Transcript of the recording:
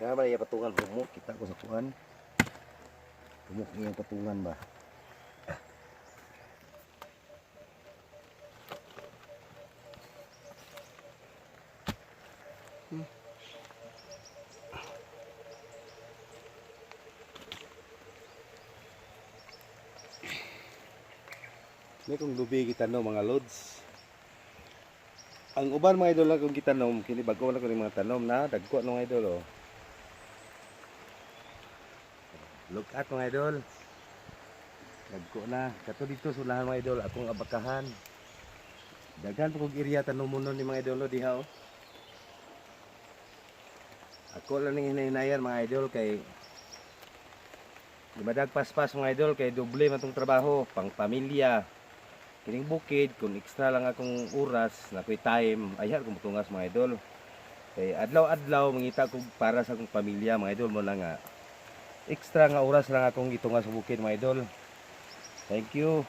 Kaya ba iya patungan humok kita ko sa kuan. Humok iyang patungan ba. May kung lubi kita no mga lods. Ang uban mga idol na kung kita no, kini bago na ko ning mga tanom na dagko no mga idol oh. Look at mga idol. Dagko na. Kato dito sulahan mga idol akong abakahan. Daghan pa kog area tanumunon ni mga idol diha oh. Ako lang ning hinahinayan mga idol kay limadag paspas mga idol kay doble man tong trabaho pang pamilya. Kining bukid kung extra lang akong oras na ko'y time ayar kung tungas mga idol. Kay adlaw-adlaw mangita ko para sa akong pamilya mga idol mo lang nga extra nga oras lang akong itungas sa bukid mga idol. Thank you.